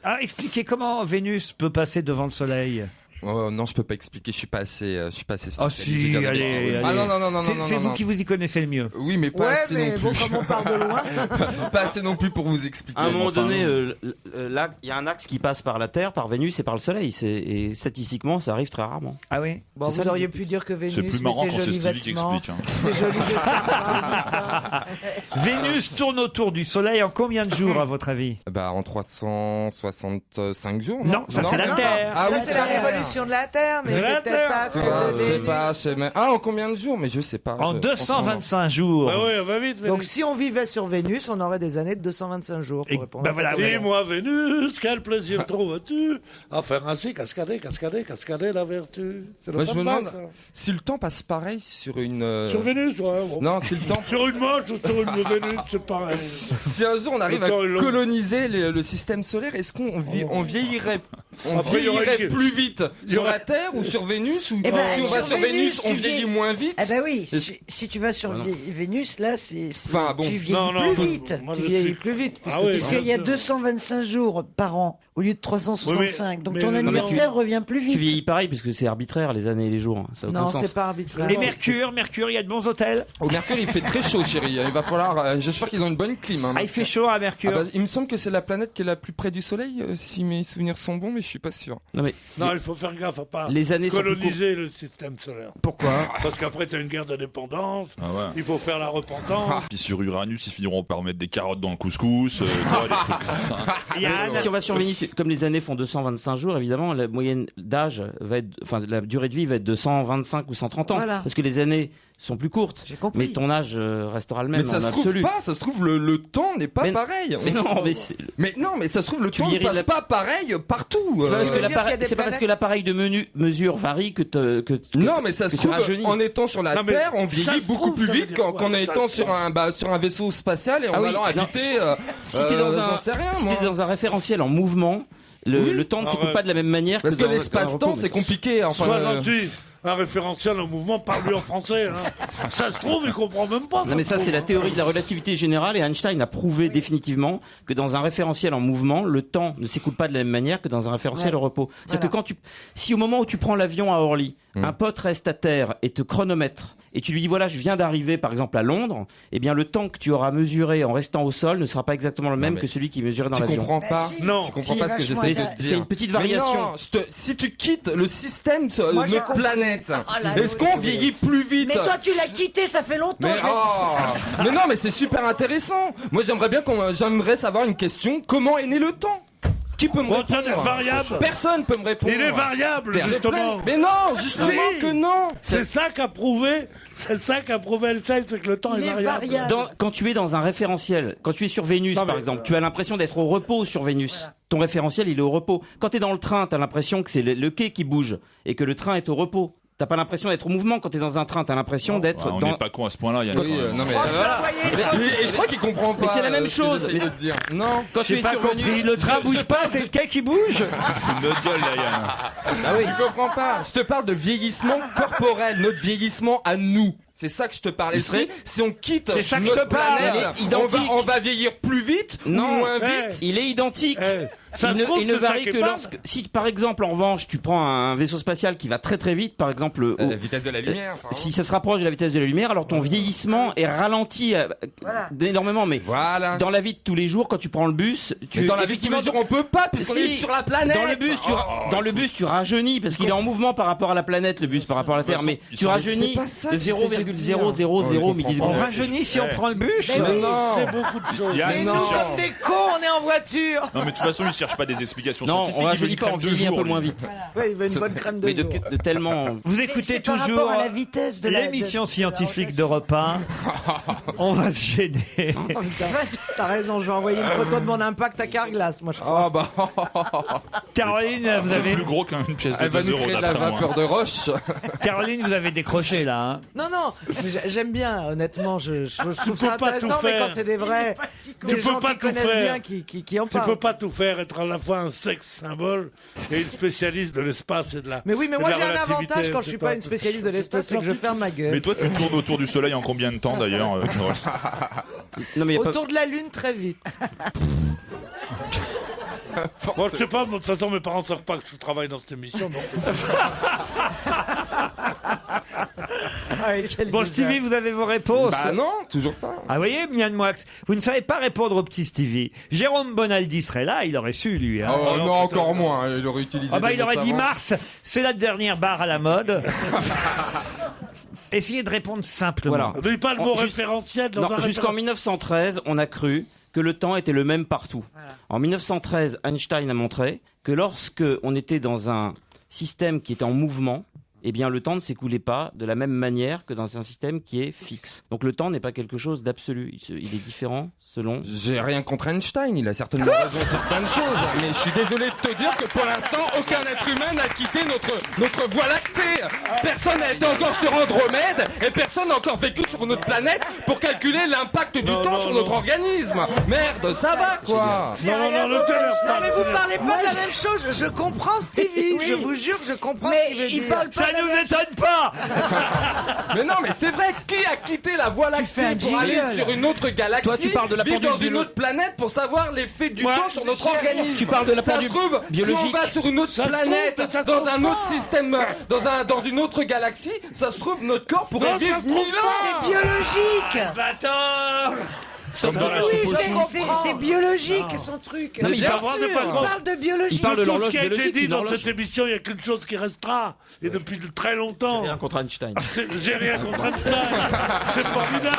Ah, expliquez comment Vénus peut passer devant le Soleil. Oh, non, je peux pas expliquer, je suis pas assez Ah spécialisé. si, allez. Ah non. C'est vous qui vous y connaissez le mieux. Oui, mais pas assez non plus. bon, comme on part de loin. Pas assez non plus pour vous expliquer. À un moment donné, là, il y a un axe qui passe par la Terre, par Vénus et par le Soleil. Et statistiquement, ça arrive très rarement. Ah oui. Bon, vous auriez pu dire que Vénus, C'est plus marrant mais quand c'est c'est joli Stevie qui vêtement. explique. C'est joli vêtement. Vénus tourne autour du Soleil en combien de jours, à votre avis? Bah, en 365 jours, Non, ça c'est la Terre. Ah oui, Ça, c'est la révolution de la Terre, mais C'est la c'est peut-être Terre. pas Je celle de sais Vénus. pas, je sais même. Ah, en combien de jours? Mais je sais pas. En je- 225 jours. Bah oui, on va vite. Donc si on vivait sur Vénus, on aurait des années de 225 jours pour Et répondre. bah à voilà, ta question. Dis-moi, Vénus, quel plaisir trouves-tu à faire ainsi cascader la vertu. C'est le Moi, je me Offenbach, demande ça. si le temps passe pareil sur une. Sur Vénus, ouais. Bon. Non, si le temps. Sur une manche ou sur une Vénus, c'est pareil. Si un jour on arrive Le à temps est long. coloniser le système solaire, est-ce qu'on on vieillirait, Après, il y aurait vieillirait qui- plus vite il y sur aurait- la Terre ou sur Vénus ou Eh ben, si on va sur sur Vénus, on tu vieillit vieillis- moins vite? Ah bah oui, Est-ce- si tu vas sur Ah non. Vénus, là, Enfin, bon. tu vieillis Non, plus vite. moi, Tu je vieillis suis- plus vite. Ah puisque oui, tu- Parce qu'il y a bien sûr. 225 jours par an au lieu de 365. Donc mais ton non, anniversaire revient plus Tu vite. vieillis pareil parce que c'est arbitraire les années et les jours. Ça n'a aucun Non, sens. c'est pas arbitraire. Et Mercure, il y a de bons hôtels. Au Mercure, il fait très chaud, chérie. Il va falloir. J'espère qu'ils ont une bonne clim. Hein, Ah, il fait chaud à Mercure. Ah bah, il me semble que c'est la planète qui est la plus près du Soleil, si mes souvenirs sont bons, mais je suis pas sûr. Non mais Non, il faut faire gaffe à pas les années sont plus coloniser le système solaire. Pourquoi? Parce qu'après, t'as une guerre d'indépendance. Ah ouais. Il faut faire la repentance. Puis sur Uranus, ils finiront par mettre des carottes dans le couscous, tu vois, des trucs comme ça. Yann, Si on va sur Vénus, comme les années font 225 jours, évidemment, la moyenne d'âge va être, enfin, la durée de vie va être de 125 ou 130 ans. Voilà. Parce que les années sont plus courtes. J'ai compris. Mais ton âge restera le même Mais ça en se trouve absolu. pas, ça se trouve le temps n'est pas Mais- pareil. Mais non, mais Mais non, mais ça se trouve le Tu temps ne vieillis passe la- pas pareil partout. c'est pas parce que dire l'appareil, qu'il y a des c'est pas parce planètes- que l'appareil de mesure varie que Non, mais ça se que tu trouve, rajeunis. en étant sur la Non, mais Terre, on ça vieillit se beaucoup trouve, plus ça veut vite dire qu'en quoi, qu'en ça étant se sur trouve. sur un vaisseau spatial et en Ah oui, allant non. habiter. si t'es dans j'en un, sais rien, si moi. t'es dans un référentiel en mouvement, le temps ne s'écoule Arrête. pas de la même manière Parce que dans un l'espace-temps, repos, mais c'est ça- compliqué. Enfin, Sois gentil. Un référentiel en mouvement, parle-lui en français. Hein. Ça se trouve, il comprend même pas. Non mais ça se c'est la trouve, théorie de la relativité générale et Einstein a prouvé définitivement que dans un référentiel en mouvement, le temps ne s'écoule pas de la même manière que dans un référentiel Ouais. au repos. C'est-à-dire que si au moment où tu prends l'avion à Orly, un pote reste à terre et te chronomètre et tu lui dis voilà je viens d'arriver par exemple à Londres, eh bien le temps que tu auras mesuré en restant au sol ne sera pas exactement le même mais que celui qui mesurait dans tu l'avion. comprends Bah pas. si. Non. Tu comprends Si, pas ce que vachement j'essaie de intéressant. te dire. C'est une petite Mais variation. non, si tu quittes le système Moi, j'ai notre compris. planète, là, est-ce qu'on vieillit plus vite? Mais toi, tu l'as quitté, ça fait longtemps. Mais, je vais te- oh mais non, mais c'est super intéressant. Moi, j'aimerais savoir une question. Comment est né le temps? Qui peut me Bon, répondre? tiens, variable. Personne peut me répondre. Il est variable, Personne. justement. Mais non, justement Si. que non. C'est ça qu'a prouvé Einstein, c'est que le temps Il est est variable. variable. Quand tu es dans un référentiel, quand tu es sur Vénus Non, mais- par exemple, tu as l'impression d'être au repos sur Vénus. Ton référentiel, il est au repos. Quand tu es dans le train, tu as l'impression que c'est le quai qui bouge et que le train est au repos. T'as pas l'impression d'être au mouvement quand t'es dans un train, t'as l'impression d'être Ouais, on dans... n'est pas con à ce point-là, Yann. Oui, non mais. Et je crois qu'il comprend pas. Mais c'est la même ce que chose. j'essaye de te dire. Non. Quand tu j'ai es pas sur compris. Vénus, Le train bouge pas, c'est le quai qui bouge. Une autre gueule, là, Yann. Ah oui, je comprends pas. Je te parle de vieillissement corporel, notre vieillissement à nous. C'est ça que je te parle. Esprit, si on quitte C'est ça que notre je te parle. planète, Elle est identique. on va vieillir plus vite Non. ou moins Eh. vite. il est identique. Ça il se ne, trouve, il ne c'est ça varie qui est que pas. lorsque, si par exemple en revanche tu prends un vaisseau spatial qui va très très vite, par exemple, La vitesse de la lumière. si ça se rapproche de la vitesse de la lumière, alors ton vieillissement est ralenti énormément. Mais Voilà. dans la vie de tous les jours, quand tu prends le bus, Mais dans la vie de tous les jours, on peut pas puisqu'on Si. est sur la planète. Dans le bus, tu rajeunis parce qu'il est en mouvement par rapport à la planète, le bus par rapport à la Terre. Mais ils tu sont- rajeunis c'est pas ça de que j'essaie de dire. 0,000 On millisecondes. rajeunit si on prend le bus. Mais non. C'est beaucoup de choses. Yann, Mais il nous, cherche- comme des cons, on est en voiture. Non, mais de toute façon, il cherche pas des explications Non, scientifiques. on il veut rajeunit une pas, on crème de vieillit un jour, peu lui. moins vite. Ouais, il veut une bonne crème de Mais jour. de tellement. Vous écoutez C'est par toujours rapport à la vitesse de la- l'émission de- scientifique d'Europe 1. On va se gêner. T'as raison, je vais envoyer une photo de mon impact à Carglass, moi je crois. Ah bah, Caroline, vous C'est avez, plus gros qu'une pièce de elle va 2 nous euros créer de la d'après moi. vapeur de roche. Caroline, vous avez décroché là. Hein. Non, mais j'aime bien, honnêtement, je trouve ça peux pas tout intéressant, mais faire. quand c'est des vrais, Tu des peux gens pas qui tout connaissent faire. bien, qui en Tu peux parlent. pas tout faire, être à la fois un sexe symbole et une spécialiste de l'espace et de la. Mais oui, mais et de moi la j'ai un relativité, avantage quand je c'est suis pas une spécialiste de l'espace, c'est que je ferme ma gueule. Mais toi, tu tournes autour du soleil en combien de temps d'ailleurs, Carole? Non mais y a pas- Autour de la Lune très vite. Moi, je sais pas, de toute façon, mes parents savent pas que je travaille dans cette émission. Donc... Bon, Stevie, vous avez vos réponses? Bah non, toujours pas. Ah, vous voyez, Mian Moix, vous ne savez pas répondre au petit Stevie. Jérôme Bonaldi serait là, il aurait su, lui. Hein. Oh, non, encore moins. Il aurait utilisé. Ah bah, des il mots aurait dit savants. Mars, c'est la dernière barre à la mode. Essayez de répondre simplement. Voilà. Mais pas le mot Juste- référentiel dans Non, un jusqu'en 1913, on a cru que le temps était le même partout. En 1913, Einstein a montré que lorsque on était dans un système qui était en mouvement, eh bien le temps ne s'écoulait pas de la même manière que dans un système qui est fixe. Donc le temps n'est pas quelque chose d'absolu, il est différent selon... J'ai rien contre Einstein, il a certainement raison sur plein de choses, mais je suis désolé de te dire que pour l'instant, aucun être humain n'a quitté notre voie lactée. Personne n'a été encore sur Andromède et personne n'a encore vécu sur notre planète pour calculer l'impact du temps sur notre organisme. Merde, ça va quoi. Non, le téléphone. Non, mais vous parlez pas de la même chose. Je comprends Stevie. Oui. Je vous jure que je comprends Mais ce qu'il veut il dire. parle pas Ça nous étonne pas. Mais non, mais c'est vrai, qui a quitté la voie fais un lactée pour aller jingle. sur une autre galaxie, Toi, tu parles de la vivre pendule dans une biolo- autre planète pour savoir l'effet du Moi, temps sur notre organisme. Tu parles de la Ça se pendule trouve, si biologique. on va sur une autre Ça se planète, trouve, ça se dans trouve un autre pas. système, dans une autre galaxie, ça se trouve, notre corps pourrait Non, ça vivre se 1000 trouve ans. biologique. Bâtard. Comme dans la Oui, soupe aux choux. c'est biologique son truc. Non, mais il bien parle- Avoir des sûr. patrons. On parle de biologie. Il parle de Tout ce l'horloge qui a été biologique, dit une dans horloge. cette émission, il y a qu'une chose qui restera. Et depuis très longtemps. Rien contre Einstein. J'ai rien contre Einstein. C'est formidable.